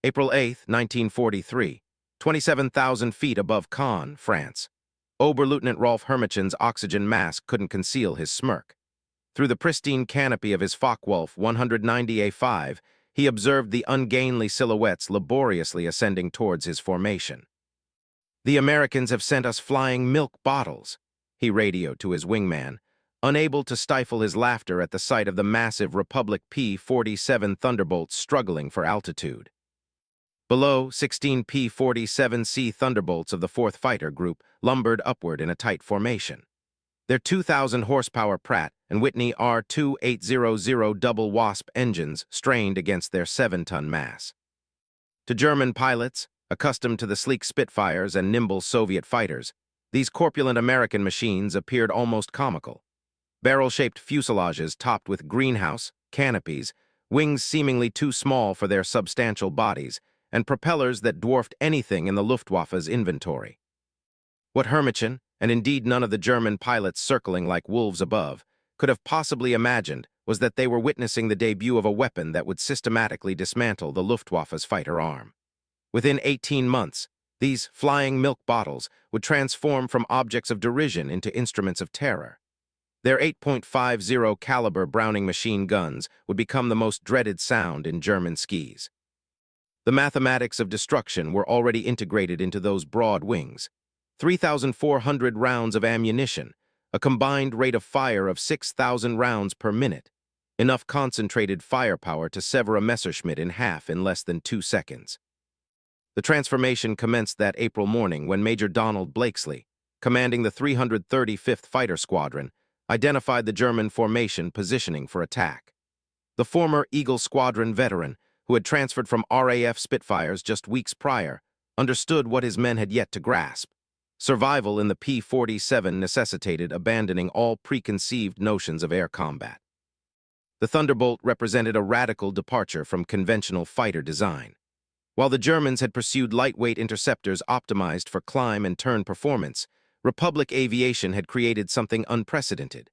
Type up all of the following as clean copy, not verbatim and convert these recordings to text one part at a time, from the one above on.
April 8, 1943, 27,000 feet above Caen, France. Oberleutnant Rolf Hermichen's oxygen mask couldn't conceal his smirk. Through the pristine canopy of his Focke-Wulf 190A5, he observed the ungainly silhouettes laboriously ascending towards his formation. "The Americans have sent us flying milk bottles," he radioed to his wingman, unable to stifle his laughter at the sight of the massive Republic P-47 Thunderbolts struggling for altitude. Below, 16 P-47C Thunderbolts of the 4th Fighter Group lumbered upward in a tight formation. Their 2,000-horsepower Pratt and Whitney R2800 double Wasp engines strained against their 7-ton mass. To German pilots, accustomed to the sleek Spitfires and nimble Soviet fighters, these corpulent American machines appeared almost comical. Barrel-shaped fuselages topped with greenhouse, canopies, wings seemingly too small for their substantial bodies, and propellers that dwarfed anything in the Luftwaffe's inventory. What Hermichen, and indeed none of the German pilots circling like wolves above, could have possibly imagined was that they were witnessing the debut of a weapon that would systematically dismantle the Luftwaffe's fighter arm. Within 18 months, these flying milk bottles would transform from objects of derision into instruments of terror. Their 8.50 caliber Browning machine guns would become the most dreaded sound in German skis. The mathematics of destruction were already integrated into those broad wings. 3,400 rounds of ammunition, a combined rate of fire of 6,000 rounds per minute, enough concentrated firepower to sever a Messerschmitt in half in less than 2 seconds. The transformation commenced that April morning when Major Donald Blakesley, commanding the 335th Fighter Squadron, identified the German formation positioning for attack. The former Eagle Squadron veteran, who had transferred from RAF Spitfires just weeks prior, understood what his men had yet to grasp. Survival in the P-47 necessitated abandoning all preconceived notions of air combat. The Thunderbolt represented a radical departure from conventional fighter design. While the Germans had pursued lightweight interceptors optimized for climb and turn performance, Republic aviation had created something unprecedented.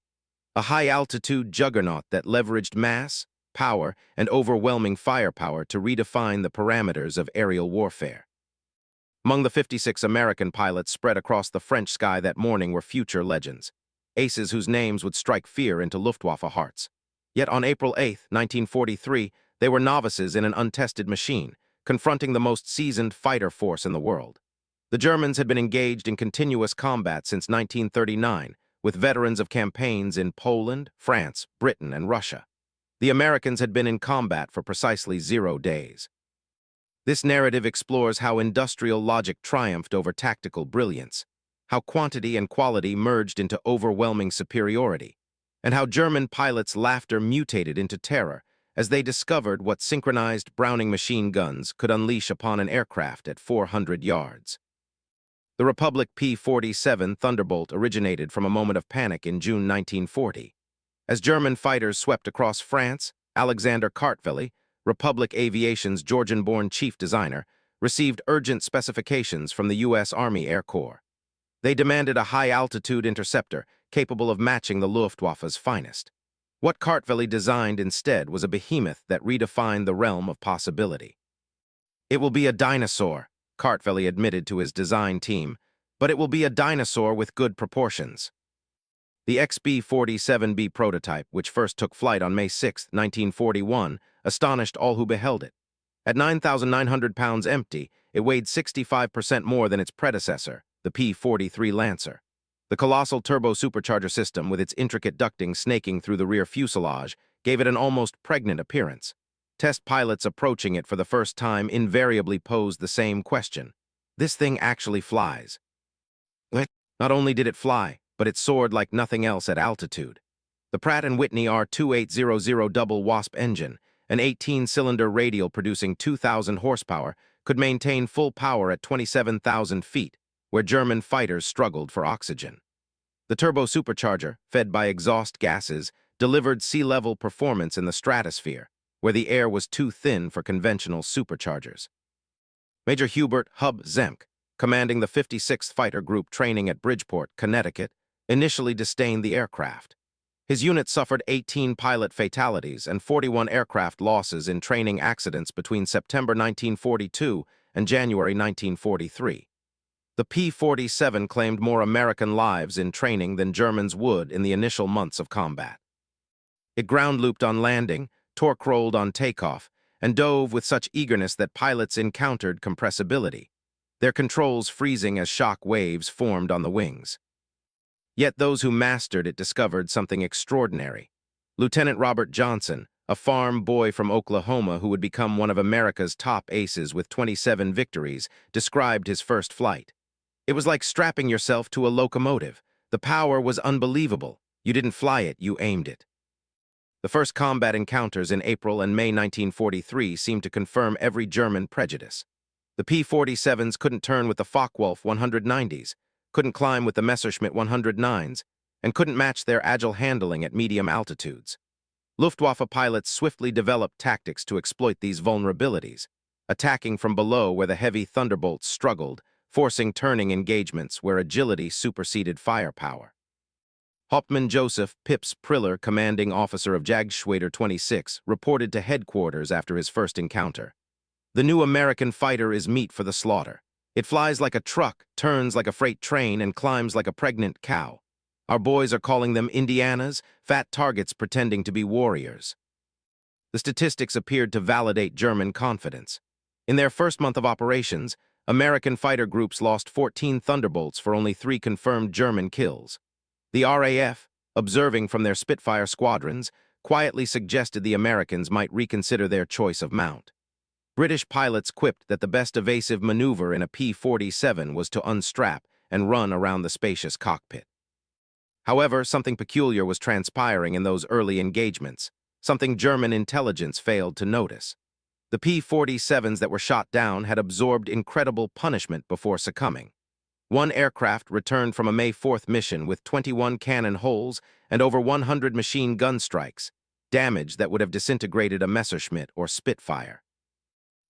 A high-altitude juggernaut that leveraged mass, power, and overwhelming firepower to redefine the parameters of aerial warfare. Among the 56 American pilots spread across the French sky that morning were future legends, aces whose names would strike fear into Luftwaffe hearts. Yet on April 8, 1943, they were novices in an untested machine, confronting the most seasoned fighter force in the world. The Germans had been engaged in continuous combat since 1939, with veterans of campaigns in Poland, France, Britain, and Russia. The Americans had been in combat for precisely 0 days. This narrative explores how industrial logic triumphed over tactical brilliance, how quantity and quality merged into overwhelming superiority, and how German pilots' laughter mutated into terror as they discovered what synchronized Browning machine guns could unleash upon an aircraft at 400 yards. The Republic P-47 Thunderbolt originated from a moment of panic in June 1940. As German fighters swept across France, Alexander Kartveli, Republic Aviation's Georgian-born chief designer, received urgent specifications from the U.S. Army Air Corps. They demanded a high-altitude interceptor capable of matching the Luftwaffe's finest. What Kartveli designed instead was a behemoth that redefined the realm of possibility. "It will be a dinosaur," Kartveli admitted to his design team, "but it will be a dinosaur with good proportions." The XB-47B prototype, which first took flight on May 6, 1941, astonished all who beheld it. At 9,900 pounds empty, it weighed 65% more than its predecessor, the P-43 Lancer. The colossal turbo-supercharger system, with its intricate ducting snaking through the rear fuselage, gave it an almost pregnant appearance. Test pilots approaching it for the first time invariably posed the same question. This thing actually flies. Not only did it fly, but it soared like nothing else at altitude. The Pratt & Whitney R2800 double Wasp engine, an 18-cylinder radial producing 2,000 horsepower, could maintain full power at 27,000 feet, where German fighters struggled for oxygen. The turbo-supercharger, fed by exhaust gases, delivered sea-level performance in the stratosphere, where the air was too thin for conventional superchargers. Major Hubert "Hub" Zemke, commanding the 56th Fighter Group training at Bridgeport, Connecticut, initially disdained the aircraft. His unit suffered 18 pilot fatalities and 41 aircraft losses in training accidents between September 1942 and January 1943. The P-47 claimed more American lives in training than Germans would in the initial months of combat. It ground-looped on landing, torque-rolled on takeoff, and dove with such eagerness that pilots encountered compressibility, their controls freezing as shock waves formed on the wings. Yet those who mastered it discovered something extraordinary. Lieutenant Robert Johnson, a farm boy from Oklahoma who would become one of America's top aces with 27 victories, described his first flight. It was like strapping yourself to a locomotive. The power was unbelievable. You didn't fly it, you aimed it. The first combat encounters in April and May 1943 seemed to confirm every German prejudice. The P-47s couldn't turn with the Focke-Wulf 190s, couldn't climb with the Messerschmitt 109s, and couldn't match their agile handling at medium altitudes. Luftwaffe pilots swiftly developed tactics to exploit these vulnerabilities, attacking from below where the heavy Thunderbolts struggled, forcing turning engagements where agility superseded firepower. Hauptmann Joseph Pips Priller, commanding officer of Jagdschwader 26, reported to headquarters after his first encounter. "The new American fighter is meat for the slaughter. It flies like a truck, turns like a freight train, and climbs like a pregnant cow. Our boys are calling them Indianas, fat targets pretending to be warriors." The statistics appeared to validate German confidence. In their first month of operations, American fighter groups lost 14 Thunderbolts for only 3 confirmed German kills. The RAF, observing from their Spitfire squadrons, quietly suggested the Americans might reconsider their choice of mount. British pilots quipped that the best evasive maneuver in a P-47 was to unstrap and run around the spacious cockpit. However, something peculiar was transpiring in those early engagements, something German intelligence failed to notice. The P-47s that were shot down had absorbed incredible punishment before succumbing. One aircraft returned from a May 4th mission with 21 cannon holes and over 100 machine gun strikes, damage that would have disintegrated a Messerschmitt or Spitfire.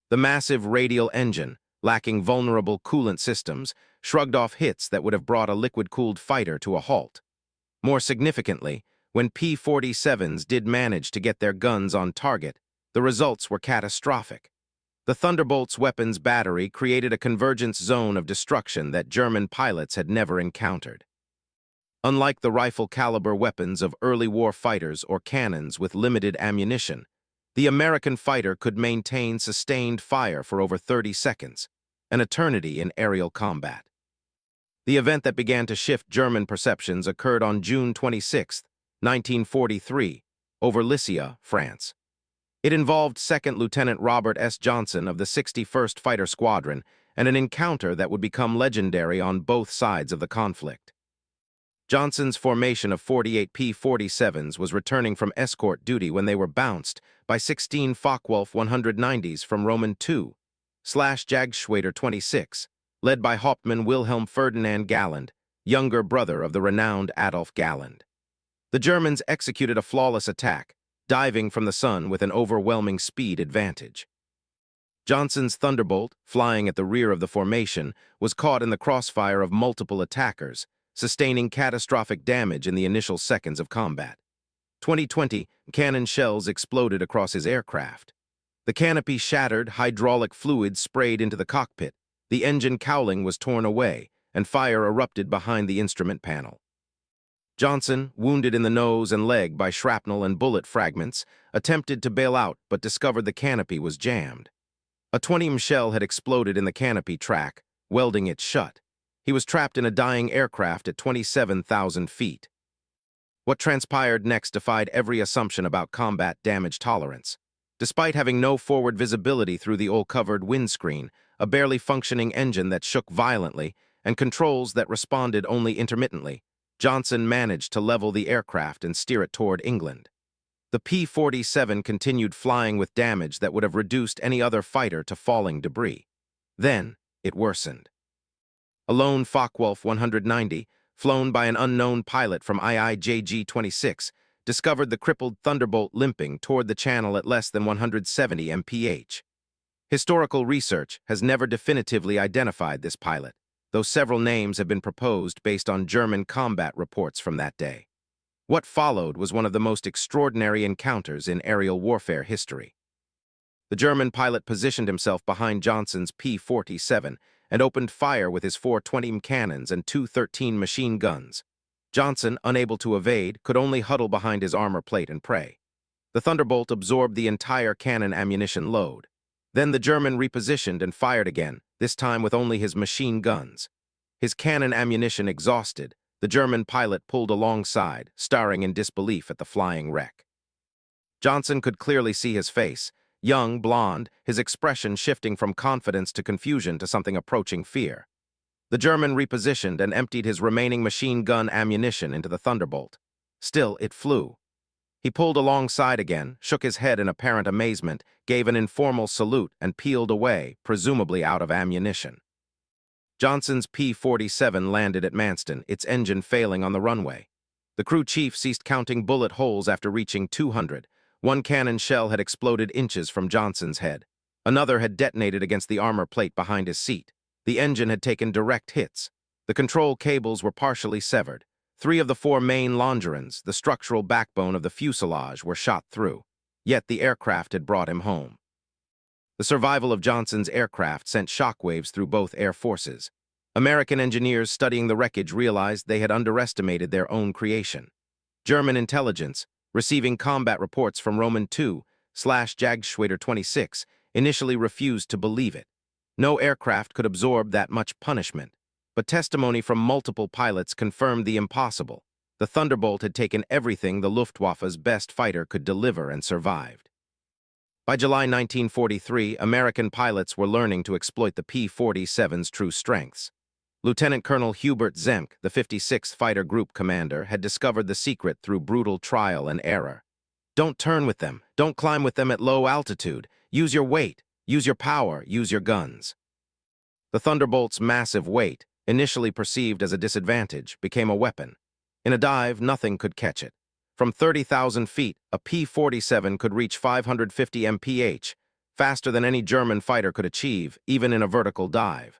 The massive radial engine, lacking vulnerable coolant systems, shrugged off hits that would have brought a liquid-cooled fighter to a halt. More significantly, when P-47s did manage to get their guns on target, the results were catastrophic. The Thunderbolt's weapons battery created a convergence zone of destruction that German pilots had never encountered. Unlike the rifle-caliber weapons of early war fighters or cannons with limited ammunition, the American fighter could maintain sustained fire for over 30 seconds, an eternity in aerial combat. The event that began to shift German perceptions occurred on June 26, 1943, over Lycia, France. It involved 2nd Lieutenant Robert S. Johnson of the 61st Fighter Squadron and an encounter that would become legendary on both sides of the conflict. Johnson's formation of 48 P-47s was returning from escort duty when they were bounced by 16 Focke-Wulf 190s from Roman II / Jagdschwader 26, led by Hauptmann Wilhelm Ferdinand Galland, younger brother of the renowned Adolf Galland. The Germans executed a flawless attack, diving from the sun with an overwhelming speed advantage. Johnson's Thunderbolt, flying at the rear of the formation, was caught in the crossfire of multiple attackers, sustaining catastrophic damage in the initial seconds of combat. 20 cannon shells exploded across his aircraft. The canopy shattered, hydraulic fluid sprayed into the cockpit, the engine cowling was torn away, and fire erupted behind the instrument panel. Johnson, wounded in the nose and leg by shrapnel and bullet fragments, attempted to bail out but discovered the canopy was jammed. A 20 shell had exploded in the canopy track, welding it shut. He was trapped in a dying aircraft at 27,000 feet. What transpired next defied every assumption about combat damage tolerance. Despite having no forward visibility through the oil-covered windscreen, a barely functioning engine that shook violently, and controls that responded only intermittently, Johnson managed to level the aircraft and steer it toward England. The P-47 continued flying with damage that would have reduced any other fighter to falling debris. Then, it worsened. A lone Focke-Wulf 190, flown by an unknown pilot from IIJG-26, discovered the crippled Thunderbolt limping toward the channel at less than 170 mph. Historical research has never definitively identified this pilot, though several names have been proposed based on German combat reports from that day. What followed was one of the most extraordinary encounters in aerial warfare history. The German pilot positioned himself behind Johnson's P-47 and opened fire with his 420 cannons and two 13 machine guns. Johnson, unable to evade, could only huddle behind his armor plate and pray. The Thunderbolt absorbed the entire cannon ammunition load. Then the German repositioned and fired again, this time with only his machine guns. His cannon ammunition exhausted, the German pilot pulled alongside, staring in disbelief at the flying wreck. Johnson could clearly see his face, young, blonde, his expression shifting from confidence to confusion to something approaching fear. The German repositioned and emptied his remaining machine gun ammunition into the Thunderbolt. Still, it flew. He pulled alongside again, shook his head in apparent amazement, gave an informal salute, and peeled away, presumably out of ammunition. Johnson's P-47 landed at Manston, its engine failing on the runway. The crew chief ceased counting bullet holes after reaching 200. One cannon shell had exploded inches from Johnson's head. Another had detonated against the armor plate behind his seat. The engine had taken direct hits. The control cables were partially severed. 3 of the 4 main longerons, the structural backbone of the fuselage, were shot through. Yet the aircraft had brought him home. The survival of Johnson's aircraft sent shockwaves through both air forces. American engineers studying the wreckage realized they had underestimated their own creation. German intelligence, receiving combat reports from Roman II/Jagdschwader 26, initially refused to believe it. No aircraft could absorb that much punishment, but testimony from multiple pilots confirmed the impossible. The Thunderbolt had taken everything the Luftwaffe's best fighter could deliver and survived. By July 1943, American pilots were learning to exploit the P-47's true strengths. Lieutenant Colonel Hubert Zemke, the 56th Fighter Group commander, had discovered the secret through brutal trial and error. Don't turn with them. Don't climb with them at low altitude. Use your weight. Use your power. Use your guns. The Thunderbolt's massive weight, initially perceived as a disadvantage, became a weapon. In a dive, nothing could catch it. From 30,000 feet, a P-47 could reach 550 mph, faster than any German fighter could achieve, even in a vertical dive.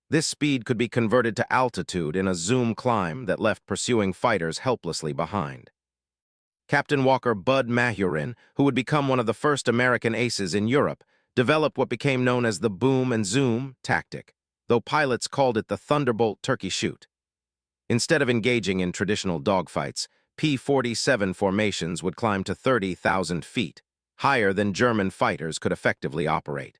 This speed could be converted to altitude in a zoom climb that left pursuing fighters helplessly behind. Captain Walker Bud Mahurin, who would become one of the first American aces in Europe, developed what became known as the boom and zoom tactic, though pilots called it the Thunderbolt turkey shoot. Instead of engaging in traditional dogfights, P-47 formations would climb to 30,000 feet, higher than German fighters could effectively operate.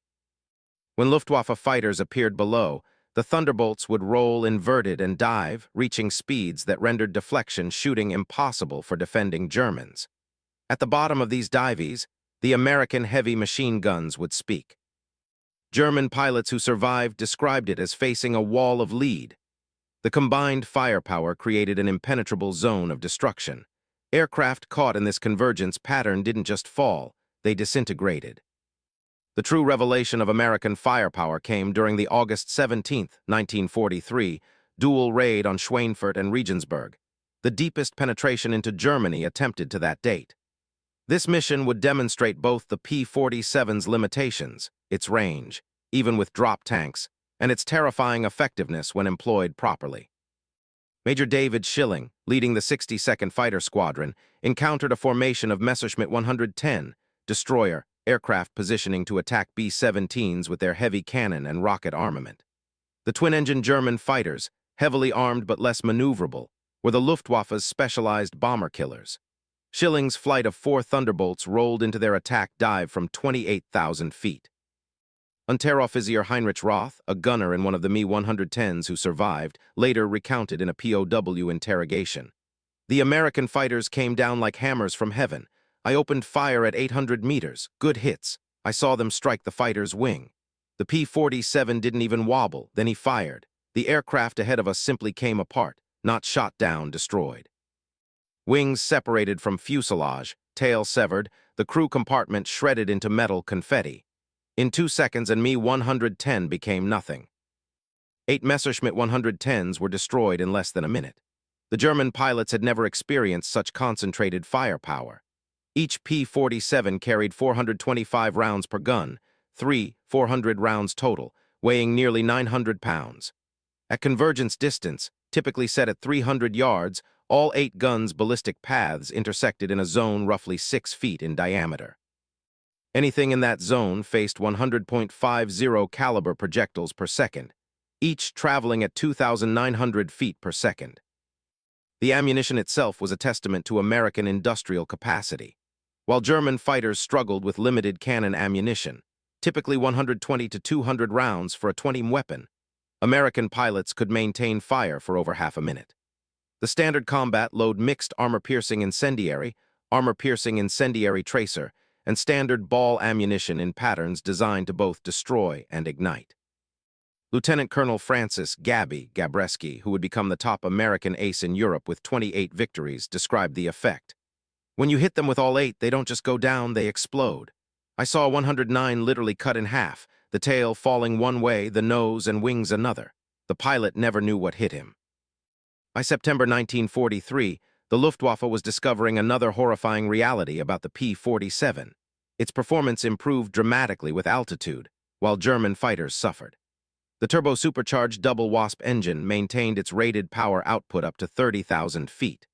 When Luftwaffe fighters appeared below, the Thunderbolts would roll inverted and dive, reaching speeds that rendered deflection shooting impossible for defending Germans. At the bottom of these dives, the American heavy machine guns would speak. German pilots who survived described it as facing a wall of lead. The combined firepower created an impenetrable zone of destruction. Aircraft caught in this convergence pattern didn't just fall, they disintegrated. The true revelation of American firepower came during the August 17, 1943, dual raid on Schweinfurt and Regensburg, the deepest penetration into Germany attempted to that date. This mission would demonstrate both the P-47's limitations, its range, even with drop tanks, and its terrifying effectiveness when employed properly. Major David Schilling, leading the 62nd Fighter Squadron, encountered a formation of Messerschmitt 110, destroyer, aircraft positioning to attack B-17s with their heavy cannon and rocket armament. The twin-engine German fighters, heavily armed but less maneuverable, were the Luftwaffe's specialized bomber killers. Schilling's flight of 4 Thunderbolts rolled into their attack dive from 28,000 feet. Unteroffizier Heinrich Roth, a gunner in one of the Me-110s who survived, later recounted in a POW interrogation. The American fighters came down like hammers from heaven. I opened fire at 800 meters, good hits. I saw them strike the fighter's wing. The P-47 didn't even wobble, then he fired. The aircraft ahead of us simply came apart, not shot down, destroyed. Wings separated from fuselage, tail severed, the crew compartment shredded into metal confetti. In 2 seconds, and Me-110 became nothing. 8 Messerschmitt 110s were destroyed in less than a minute. The German pilots had never experienced such concentrated firepower. Each P-47 carried 425 rounds per gun, 400 rounds total, weighing nearly 900 pounds. At convergence distance, typically set at 300 yards, All 8 guns' ballistic paths intersected in a zone roughly 6 feet in diameter. Anything in that zone faced 100.50 caliber projectiles per second, each traveling at 2,900 feet per second. The ammunition itself was a testament to American industrial capacity. While German fighters struggled with limited cannon ammunition, typically 120 to 200 rounds for a 20 weapon, American pilots could maintain fire for over half a minute. The standard combat load mixed armor-piercing incendiary tracer, and standard ball ammunition in patterns designed to both destroy and ignite. Lieutenant Colonel Francis Gabreski, who would become the top American ace in Europe with 28 victories, described the effect. "When you hit them with all 8, they don't just go down, they explode. I saw 109 literally cut in half, the tail falling one way, the nose and wings another. The pilot never knew what hit him." By September 1943, the Luftwaffe was discovering another horrifying reality about the P-47. Its performance improved dramatically with altitude, while German fighters suffered. The turbo-supercharged double Wasp engine maintained its rated power output up to 30,000 feet.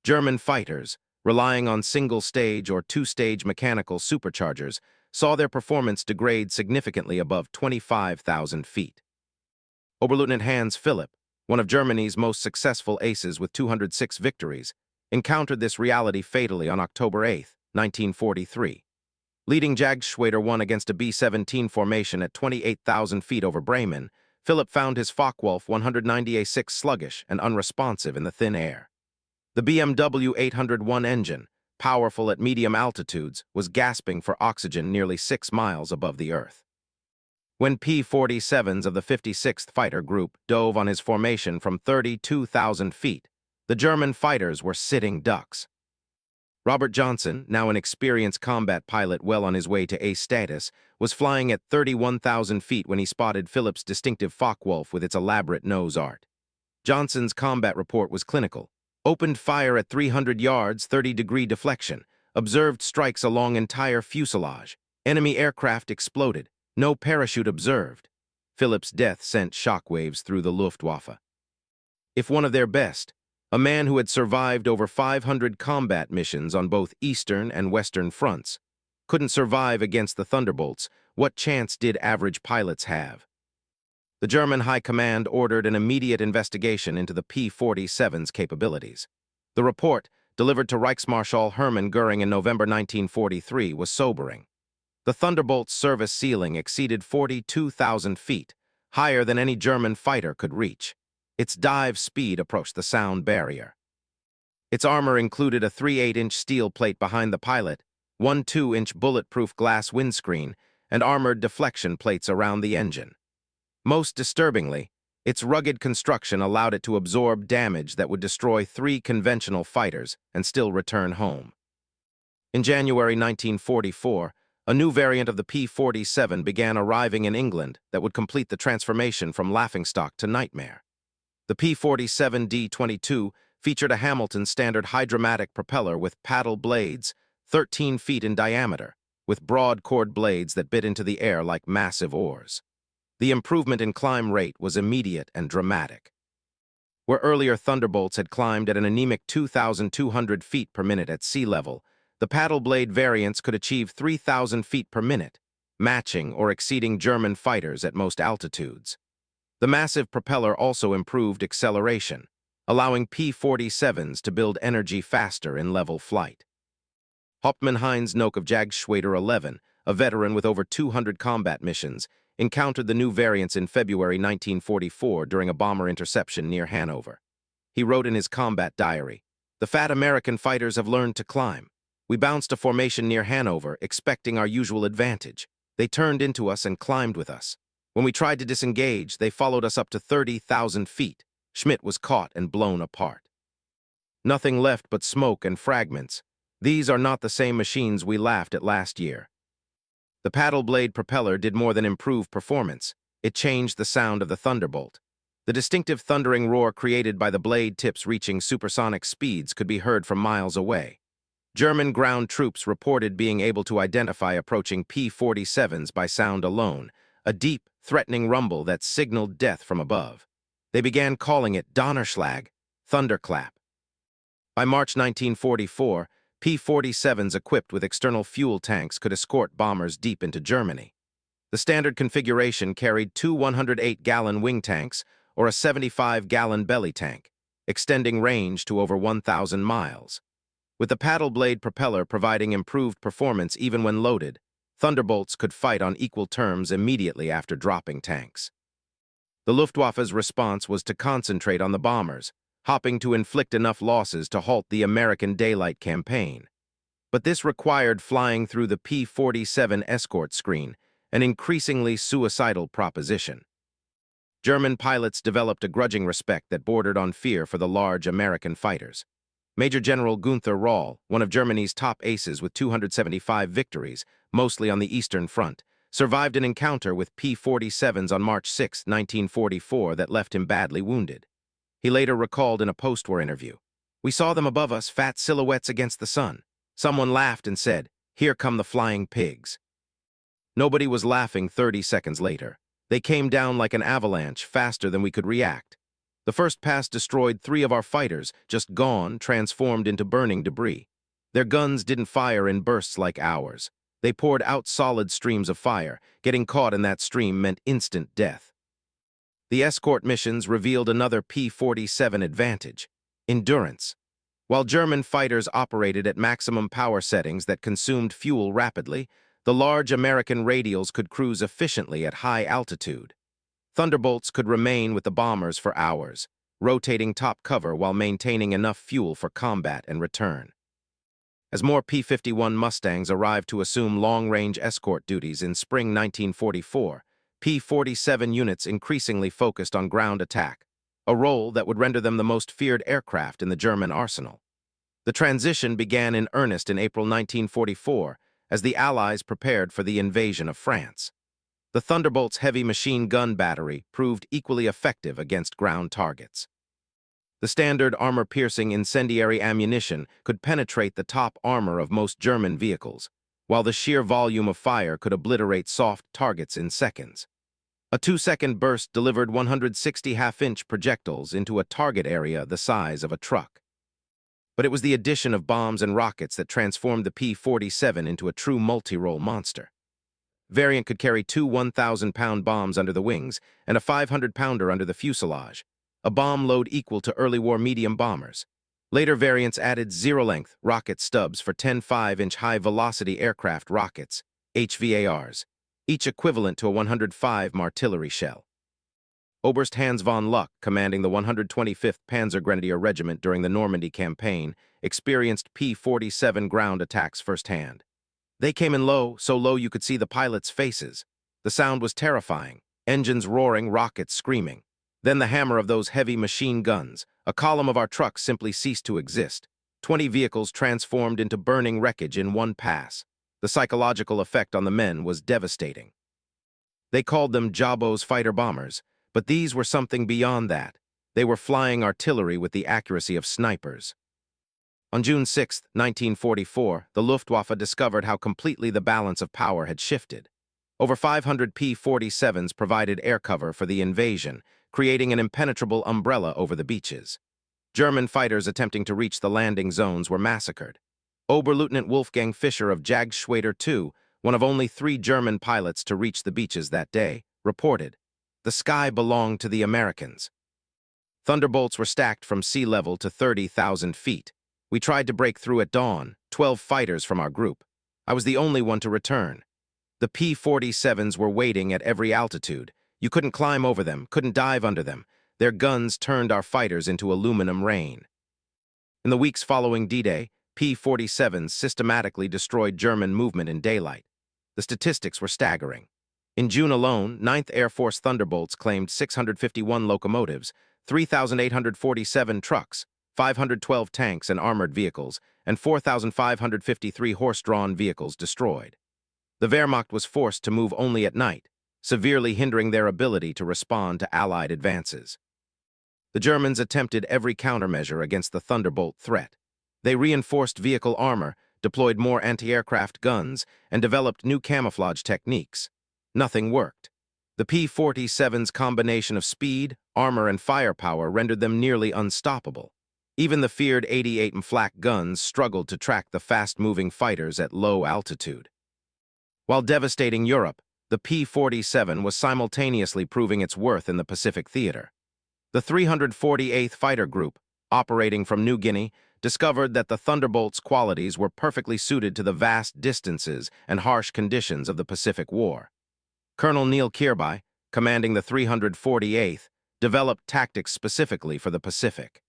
German fighters, relying on single-stage or two-stage mechanical superchargers, saw their performance degrade significantly above 25,000 feet. Oberleutnant Hans Philipp, one of Germany's most successful aces with 206 victories, encountered this reality fatally on October 8, 1943. Leading Jagdgeschwader 1 against a B-17 formation at 28,000 feet over Bremen, Philipp found his Focke-Wulf 190A6 sluggish and unresponsive in the thin air. The BMW 801 engine, powerful at medium altitudes, was gasping for oxygen nearly 6 miles above the Earth. When P-47s of the 56th Fighter Group dove on his formation from 32,000 feet, the German fighters were sitting ducks. Robert Johnson, now an experienced combat pilot well on his way to ace status, was flying at 31,000 feet when he spotted Philipp's distinctive Focke-Wulf with its elaborate nose art. Johnson's combat report was clinical. Opened fire at 300 yards, 30-degree deflection. Observed strikes along entire fuselage. Enemy aircraft exploded. No parachute observed. Philipp's death sent shockwaves through the Luftwaffe. If one of their best, a man who had survived over 500 combat missions on both Eastern and Western fronts, couldn't survive against the Thunderbolts, what chance did average pilots have? The German High Command ordered an immediate investigation into the P-47's capabilities. The report, delivered to Reichsmarschall Hermann Göring in November 1943, was sobering. The Thunderbolt's service ceiling exceeded 42,000 feet, higher than any German fighter could reach. Its dive speed approached the sound barrier. Its armor included a 3/8-inch steel plate behind the pilot, one 2-inch bulletproof glass windscreen, and armored deflection plates around the engine. Most disturbingly, its rugged construction allowed it to absorb damage that would destroy 3 conventional fighters and still return home. In January 1944, a new variant of the P-47 began arriving in England that would complete the transformation from laughingstock to nightmare. The P-47 D-22 featured a Hamilton standard hydromatic propeller with paddle blades, 13 feet in diameter, with broad chord blades that bit into the air like massive oars. The improvement in climb rate was immediate and dramatic. Where earlier Thunderbolts had climbed at an anemic 2,200 feet per minute at sea level, the paddle blade variants could achieve 3,000 feet per minute, matching or exceeding German fighters at most altitudes. The massive propeller also improved acceleration, allowing P-47s to build energy faster in level flight. Hauptmann Heinz Nock of Jagdgeschwader 11, a veteran with over 200 combat missions, encountered the new variants in February 1944 during a bomber interception near Hanover. He wrote in his combat diary, "The fat American fighters have learned to climb. We bounced a formation near Hanover, expecting our usual advantage. They turned into us and climbed with us. When we tried to disengage, they followed us up to 30,000 feet. Schmitt was caught and blown apart. Nothing left but smoke and fragments. These are not the same machines we laughed at last year." The paddle blade propeller did more than improve performance. It changed the sound of the Thunderbolt. The distinctive thundering roar created by the blade tips reaching supersonic speeds could be heard from miles away. German ground troops reported being able to identify approaching P-47s by sound alone, a deep, threatening rumble that signaled death from above. They began calling it Donnerschlag, thunderclap. By March 1944, P-47s equipped with external fuel tanks could escort bombers deep into Germany. The standard configuration carried two 108-gallon wing tanks or a 75-gallon belly tank, extending range to over 1,000 miles. With the paddle blade propeller providing improved performance even when loaded, Thunderbolts could fight on equal terms immediately after dropping tanks. The Luftwaffe's response was to concentrate on the bombers, hoping to inflict enough losses to halt the American daylight campaign. But this required flying through the P-47 escort screen, an increasingly suicidal proposition. German pilots developed a grudging respect that bordered on fear for the large American fighters. Major General Gunther Rall, one of Germany's top aces with 275 victories, mostly on the Eastern Front, survived an encounter with P-47s on March 6, 1944 that left him badly wounded. He later recalled in a post-war interview, "We saw them above us, fat silhouettes against the sun. Someone laughed and said, 'Here come the flying pigs.'" Nobody was laughing 30 seconds later. They came down like an avalanche, faster than we could react. The first pass destroyed 3 of our fighters, just gone, transformed into burning debris. Their guns didn't fire in bursts like ours. They poured out solid streams of fire. Getting caught in that stream meant instant death. The escort missions revealed another P-47 advantage: endurance. While German fighters operated at maximum power settings that consumed fuel rapidly, the large American radials could cruise efficiently at high altitude. Thunderbolts could remain with the bombers for hours, rotating top cover while maintaining enough fuel for combat and return. As more P-51 Mustangs arrived to assume long-range escort duties in spring 1944, P-47 units increasingly focused on ground attack, a role that would render them the most feared aircraft in the German arsenal. The transition began in earnest in April 1944 as the Allies prepared for the invasion of France. The Thunderbolt's heavy machine gun battery proved equally effective against ground targets. The standard armor-piercing incendiary ammunition could penetrate the top armor of most German vehicles, while the sheer volume of fire could obliterate soft targets in seconds. A 2-second burst delivered 160 half-inch projectiles into a target area the size of a truck. But it was the addition of bombs and rockets that transformed the P-47 into a true multi-role monster. Variant could carry 2 1,000-pound bombs under the wings and a 500-pounder under the fuselage, a bomb load equal to early war medium bombers. Later variants added zero-length rocket stubs for 10 5-inch high-velocity aircraft rockets, HVARs, each equivalent to a 105 artillery shell. Oberst Hans von Luck, commanding the 125th Panzergrenadier Regiment during the Normandy campaign, experienced P-47 ground attacks firsthand. They came in low, so low you could see the pilots' faces. The sound was terrifying, engines roaring, rockets screaming. Then the hammer of those heavy machine guns. A column of our trucks simply ceased to exist. 20 vehicles transformed into burning wreckage in one pass. The psychological effect on the men was devastating. They called them Jabo's fighter bombers, but these were something beyond that. They were flying artillery with the accuracy of snipers. On June 6, 1944, the Luftwaffe discovered how completely the balance of power had shifted. Over 500 P-47s provided air cover for the invasion, creating an impenetrable umbrella over the beaches. German fighters attempting to reach the landing zones were massacred. Oberleutnant Wolfgang Fischer of Jagdschwader II, one of only 3 German pilots to reach the beaches that day, reported, "The sky belonged to the Americans." Thunderbolts were stacked from sea level to 30,000 feet. We tried to break through at dawn, 12 fighters from our group. I was the only one to return. The P-47s were waiting at every altitude. You couldn't climb over them, couldn't dive under them. Their guns turned our fighters into aluminum rain. In the weeks following D-Day, P-47s systematically destroyed German movement in daylight. The statistics were staggering. In June alone, 9th Air Force Thunderbolts claimed 651 locomotives, 3,847 trucks, 512 tanks and armored vehicles, and 4,553 horse-drawn vehicles destroyed. The Wehrmacht was forced to move only at night, severely hindering their ability to respond to Allied advances. The Germans attempted every countermeasure against the Thunderbolt threat. They reinforced vehicle armor, deployed more anti-aircraft guns, and developed new camouflage techniques. Nothing worked. The P-47's combination of speed, armor, and firepower rendered them nearly unstoppable. Even the feared 88 flak guns struggled to track the fast-moving fighters at low altitude. While devastating Europe, the P-47 was simultaneously proving its worth in the Pacific theater. The 348th Fighter Group, operating from New Guinea, discovered that the Thunderbolts' qualities were perfectly suited to the vast distances and harsh conditions of the Pacific War. Colonel Neil Kirby, commanding the 348th, developed tactics specifically for the Pacific.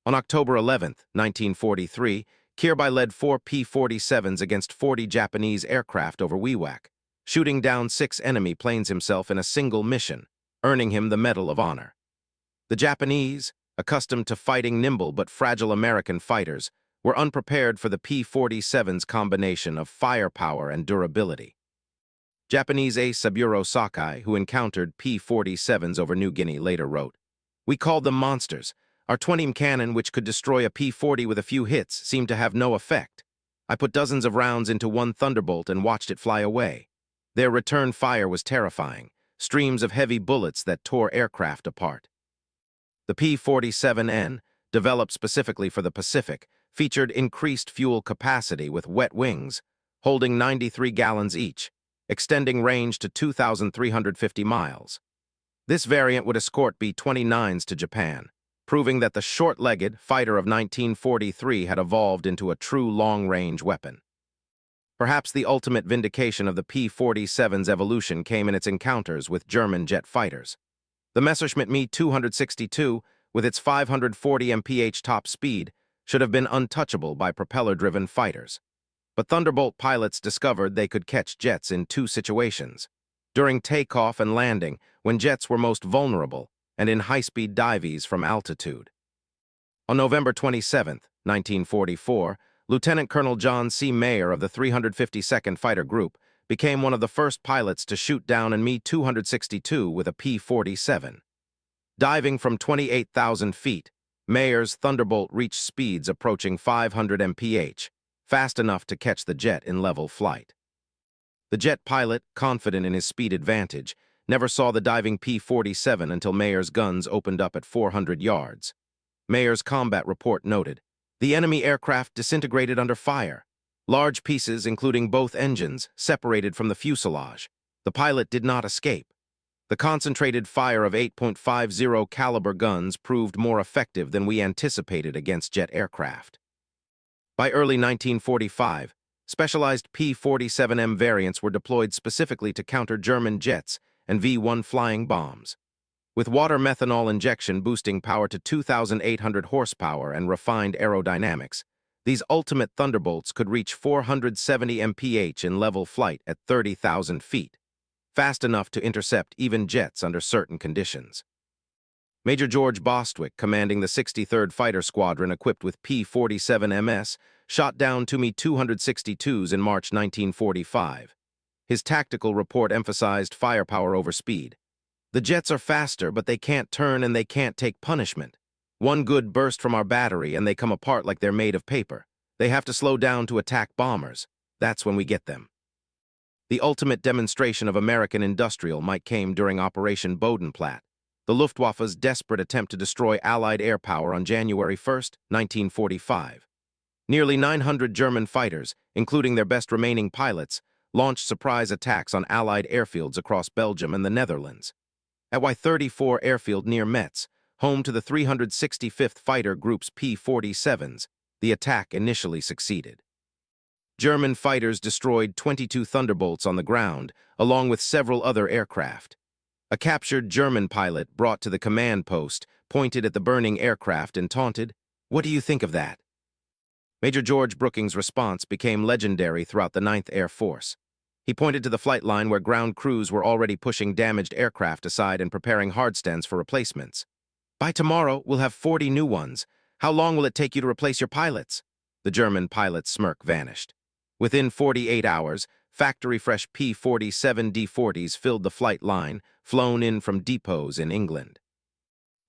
On October 11, 1943, Kirby led 4 P-47s against 40 Japanese aircraft over Wewak, shooting down 6 enemy planes himself in a single mission, earning him the Medal of Honor. The Japanese, accustomed to fighting nimble but fragile American fighters, were unprepared for the P-47's combination of firepower and durability. Japanese ace Saburo Sakai, who encountered P-47s over New Guinea, later wrote, "We called them monsters. Our 20 cannon, which could destroy a P-40 with a few hits, seemed to have no effect. I put dozens of rounds into one Thunderbolt and watched it fly away. Their return fire was terrifying, streams of heavy bullets that tore aircraft apart." The P-47N, developed specifically for the Pacific, featured increased fuel capacity with wet wings, holding 93 gallons each, extending range to 2,350 miles. This variant would escort B-29s to Japan, proving that the short-legged fighter of 1943 had evolved into a true long-range weapon. Perhaps the ultimate vindication of the P-47's evolution came in its encounters with German jet fighters. The Messerschmitt Me-262, with its 540 mph top speed, should have been untouchable by propeller-driven fighters. But Thunderbolt pilots discovered they could catch jets in 2 situations: during takeoff and landing, when jets were most vulnerable, and in high-speed dives from altitude. On November 27, 1944, Lieutenant Colonel John C. Mayer of the 352nd Fighter Group became one of the first pilots to shoot down an Me-262 with a P-47. Diving from 28,000 feet, Mayer's Thunderbolt reached speeds approaching 500 mph, fast enough to catch the jet in level flight. The jet pilot, confident in his speed advantage, never saw the diving P-47 until Mayer's guns opened up at 400 yards. Mayer's combat report noted, "The enemy aircraft disintegrated under fire. Large pieces, including both engines, separated from the fuselage. The pilot did not escape. The concentrated fire of 8.50 caliber guns proved more effective than we anticipated against jet aircraft." By early 1945, specialized P-47M variants were deployed specifically to counter German jets and V-1 flying bombs. With water methanol injection boosting power to 2,800 horsepower and refined aerodynamics, these ultimate Thunderbolts could reach 470 mph in level flight at 30,000 feet, fast enough to intercept even jets under certain conditions. Major George Bostwick, commanding the 63rd Fighter Squadron equipped with P-47MS, shot down Me-262s in March 1945. His tactical report emphasized firepower over speed. "The jets are faster, but they can't turn and they can't take punishment. One good burst from our battery and they come apart like they're made of paper. They have to slow down to attack bombers. That's when we get them." The ultimate demonstration of American industrial might came during Operation Bodenplatte, the Luftwaffe's desperate attempt to destroy Allied air power on January 1, 1945. Nearly 900 German fighters, including their best remaining pilots, launched surprise attacks on Allied airfields across Belgium and the Netherlands. At Y-34 airfield near Metz, home to the 365th Fighter Group's P-47s, the attack initially succeeded. German fighters destroyed 22 Thunderbolts on the ground, along with several other aircraft. A captured German pilot brought to the command post pointed at the burning aircraft and taunted, "What do you think of that?" Major George Brooking's response became legendary throughout the 9th Air Force. He pointed to the flight line where ground crews were already pushing damaged aircraft aside and preparing hardstands for replacements. "By tomorrow, we'll have 40 new ones. How long will it take you to replace your pilots?" The German pilot's smirk vanished. Within 48 hours, factory-fresh P-47 D-40s filled the flight line, flown in from depots in England.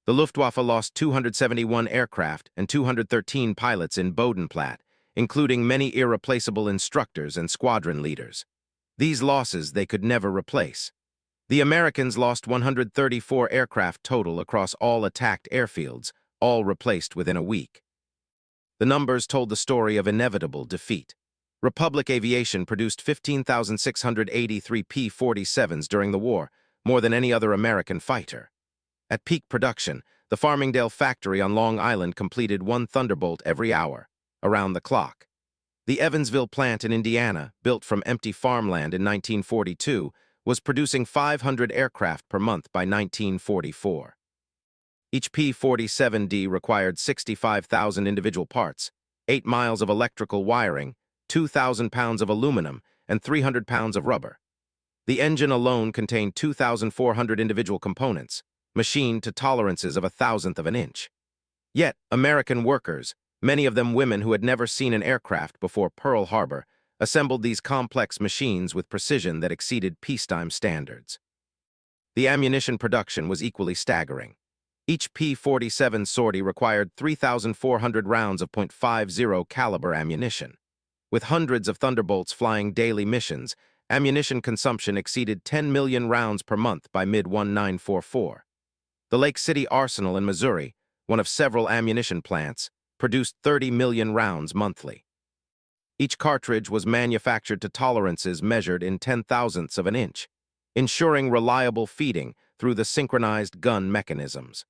The Luftwaffe lost 271 aircraft and 213 pilots in Bodenplatte, including many irreplaceable instructors and squadron leaders. These losses they could never replace. The Americans lost 134 aircraft total across all attacked airfields, all replaced within a week. The numbers told the story of inevitable defeat. Republic Aviation produced 15,683 P-47s during the war, more than any other American fighter. At peak production, the Farmingdale factory on Long Island completed one Thunderbolt every hour, around the clock. The Evansville plant in Indiana, built from empty farmland in 1942, was producing 500 aircraft per month by 1944. Each P-47D required 65,000 individual parts, 8 miles of electrical wiring, 2,000 pounds of aluminum, and 300 pounds of rubber. The engine alone contained 2,400 individual components, machined to tolerances of 1,000th of an inch. Yet, American workers, many of them women who had never seen an aircraft before Pearl Harbor, assembled these complex machines with precision that exceeded peacetime standards. The ammunition production was equally staggering. Each P-47 sortie required 3,400 rounds of .50 caliber ammunition. With hundreds of Thunderbolts flying daily missions, ammunition consumption exceeded 10 million rounds per month by mid-1944. The Lake City Arsenal in Missouri, one of several ammunition plants, produced 30 million rounds monthly. Each cartridge was manufactured to tolerances measured in 10,000ths of an inch, ensuring reliable feeding through the synchronized gun mechanisms.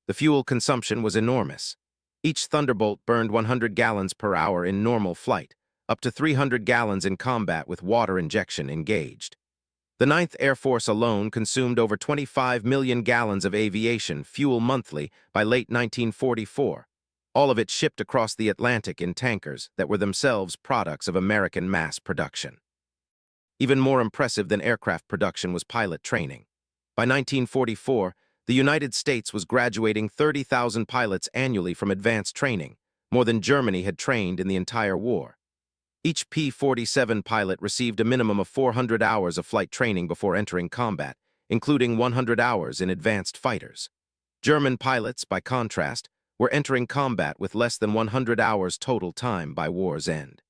The fuel consumption was enormous. Each Thunderbolt burned 100 gallons per hour in normal flight, up to 300 gallons in combat with water injection engaged. The 9th Air Force alone consumed over 25 million gallons of aviation fuel monthly by late 1944, all of it shipped across the Atlantic in tankers that were themselves products of American mass production. Even more impressive than aircraft production was pilot training. By 1944, the United States was graduating 30,000 pilots annually from advanced training, more than Germany had trained in the entire war. Each P-47 pilot received a minimum of 400 hours of flight training before entering combat, including 100 hours in advanced fighters. German pilots, by contrast, were entering combat with less than 100 hours total time by war's end.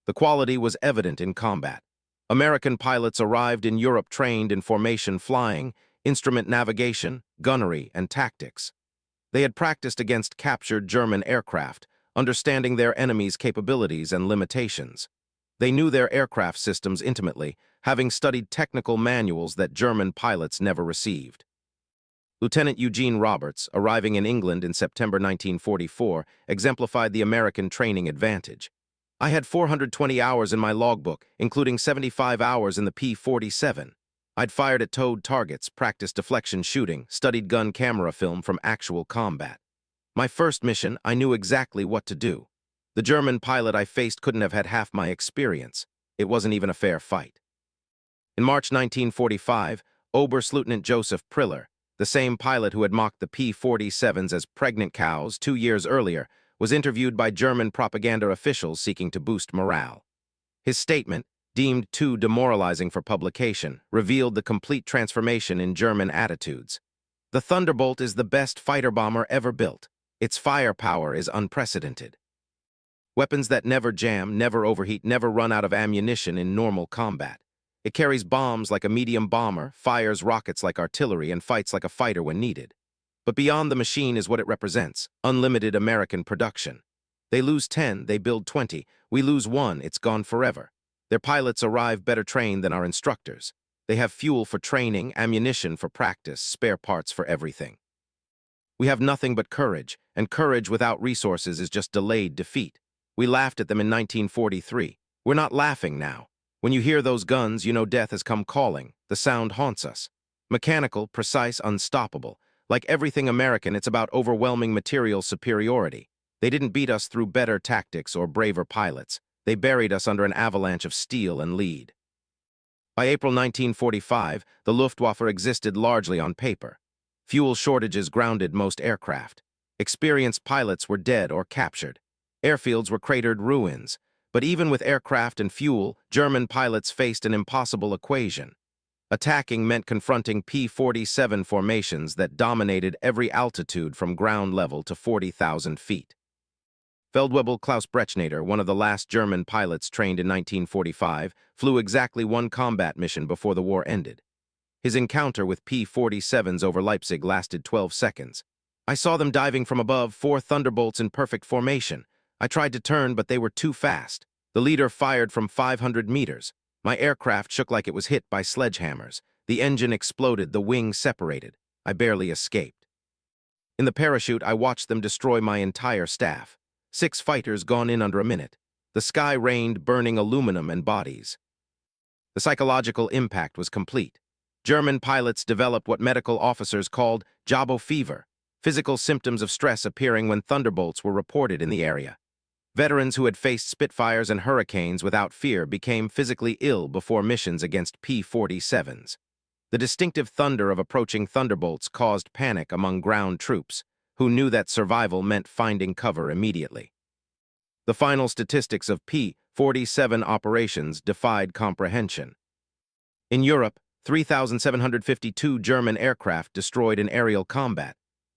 The quality was evident in combat. American pilots arrived in Europe trained in formation flying, instrument navigation, gunnery, and tactics. They had practiced against captured German aircraft, understanding their enemies' capabilities and limitations. They knew their aircraft systems intimately, having studied technical manuals that German pilots never received. Lieutenant Eugene Roberts, arriving in England in September 1944, exemplified the American training advantage. "I had 420 hours in my logbook, including 75 hours in the P-47. I'd fired at towed targets, practiced deflection shooting, studied gun camera film from actual combat. My first mission, I knew exactly what to do. The German pilot I faced couldn't have had half my experience. It wasn't even a fair fight." In March 1945, Oberstleutnant Joseph Priller, the same pilot who had mocked the P-47s as pregnant cows 2 years earlier, was interviewed by German propaganda officials seeking to boost morale. His statement, deemed too demoralizing for publication, revealed the complete transformation in German attitudes. "The Thunderbolt is the best fighter bomber ever built. Its firepower is unprecedented. Weapons that never jam, never overheat, never run out of ammunition in normal combat. It carries bombs like a medium bomber, fires rockets like artillery, and fights like a fighter when needed. But beyond the machine is what it represents, unlimited American production. They lose 10, they build 20. We lose 1, it's gone forever. Their pilots arrive better trained than our instructors. They have fuel for training, ammunition for practice, spare parts for everything. We have nothing but courage, and courage without resources is just delayed defeat. We laughed at them in 1943. We're not laughing now. When you hear those guns, you know death has come calling. The sound haunts us. Mechanical, precise, unstoppable. Like everything American, it's about overwhelming material superiority. They didn't beat us through better tactics or braver pilots. They buried us under an avalanche of steel and lead." By April 1945, the Luftwaffe existed largely on paper. Fuel shortages grounded most aircraft. Experienced pilots were dead or captured. Airfields were cratered ruins. But even with aircraft and fuel, German pilots faced an impossible equation. Attacking meant confronting P-47 formations that dominated every altitude from ground level to 40,000 feet. Feldwebel Klaus Brechnader, one of the last German pilots trained in 1945, flew exactly one combat mission before the war ended. His encounter with P-47s over Leipzig lasted 12 seconds. I saw them diving from above, 4 Thunderbolts in perfect formation. I tried to turn, but they were too fast. The leader fired from 500 meters. My aircraft shook like it was hit by sledgehammers. The engine exploded, the wings separated. I barely escaped. In the parachute, I watched them destroy my entire staff. 6 fighters gone in under a minute. The sky rained burning aluminum and bodies. The psychological impact was complete. German pilots developed what medical officers called Jabo fever, physical symptoms of stress appearing when Thunderbolts were reported in the area. Veterans who had faced Spitfires and Hurricanes without fear became physically ill before missions against P-47s. The distinctive thunder of approaching Thunderbolts caused panic among ground troops, who knew that survival meant finding cover immediately. The final statistics of P-47 operations defied comprehension. In Europe, 3,752 German aircraft destroyed in aerial combat,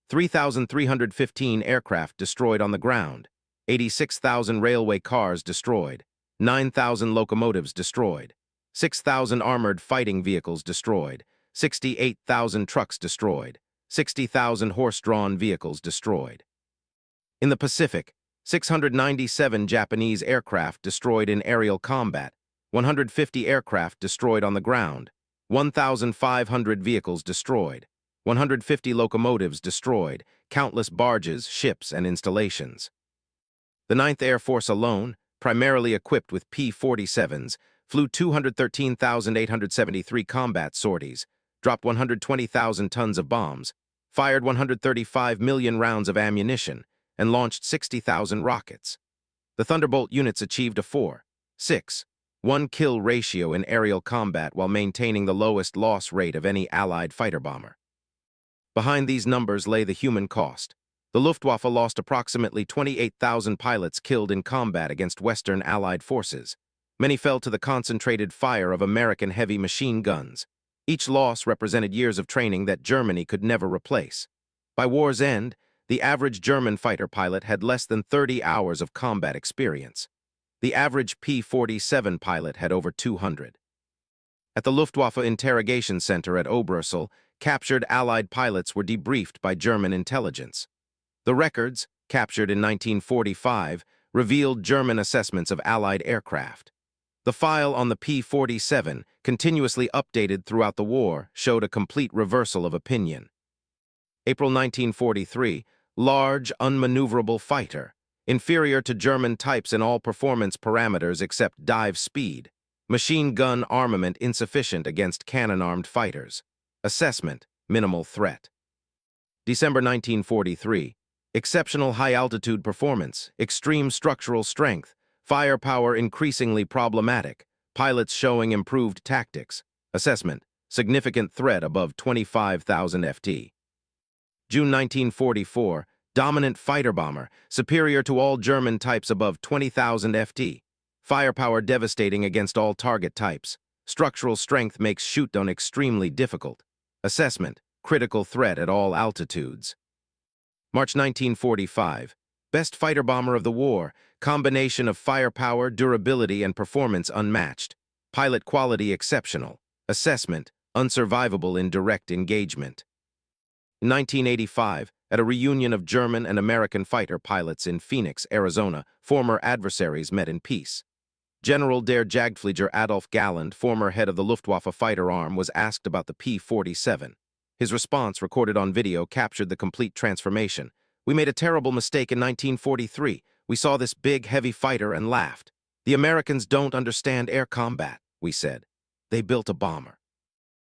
3,315 aircraft destroyed on the ground, 86,000 railway cars destroyed, 9,000 locomotives destroyed, 6,000 armored fighting vehicles destroyed, 68,000 trucks destroyed, 60,000 horse-drawn vehicles destroyed. In the Pacific, 697 Japanese aircraft destroyed in aerial combat, 150 aircraft destroyed on the ground, 1,500 vehicles destroyed, 150 locomotives destroyed, countless barges, ships, and installations. The 9th Air Force alone, primarily equipped with P-47s, flew 213,873 combat sorties, dropped 120,000 tons of bombs, fired 135 million rounds of ammunition, and launched 60,000 rockets. The Thunderbolt units achieved a 4-6-1 kill ratio in aerial combat while maintaining the lowest loss rate of any Allied fighter bomber. Behind these numbers lay the human cost. The Luftwaffe lost approximately 28,000 pilots killed in combat against Western Allied forces. Many fell to the concentrated fire of American heavy machine guns. Each loss represented years of training that Germany could never replace. By war's end, the average German fighter pilot had less than 30 hours of combat experience. The average P-47 pilot had over 200. At the Luftwaffe Interrogation Center at Oberstdorf, captured Allied pilots were debriefed by German intelligence. The records, captured in 1945, revealed German assessments of Allied aircraft. The file on the P-47, continuously updated throughout the war, showed a complete reversal of opinion. April 1943, large, unmaneuverable fighter, inferior to German types in all performance parameters except dive speed. Machine gun armament insufficient against cannon-armed fighters. Assessment, minimal threat. December 1943, exceptional high-altitude performance, extreme structural strength, firepower increasingly problematic, pilots showing improved tactics. Assessment, significant threat above 25,000 ft. June 1944, dominant fighter bomber, superior to all German types above 20,000 ft. Firepower devastating against all target types. Structural strength makes shoot-down extremely difficult. Assessment, critical threat at all altitudes. March 1945, best fighter bomber of the war, combination of firepower, durability, and performance unmatched. Pilot quality exceptional. Assessment, unsurvivable in direct engagement. In 1985, at a reunion of German and American fighter pilots in Phoenix, Arizona, former adversaries met in peace. General der Jagdflieger Adolf Galland, former head of the Luftwaffe fighter arm, was asked about the P-47. His response, recorded on video, captured the complete transformation. "We made a terrible mistake in 1943. We saw this big, heavy fighter and laughed. The Americans don't understand air combat," we said. "They built a bomber."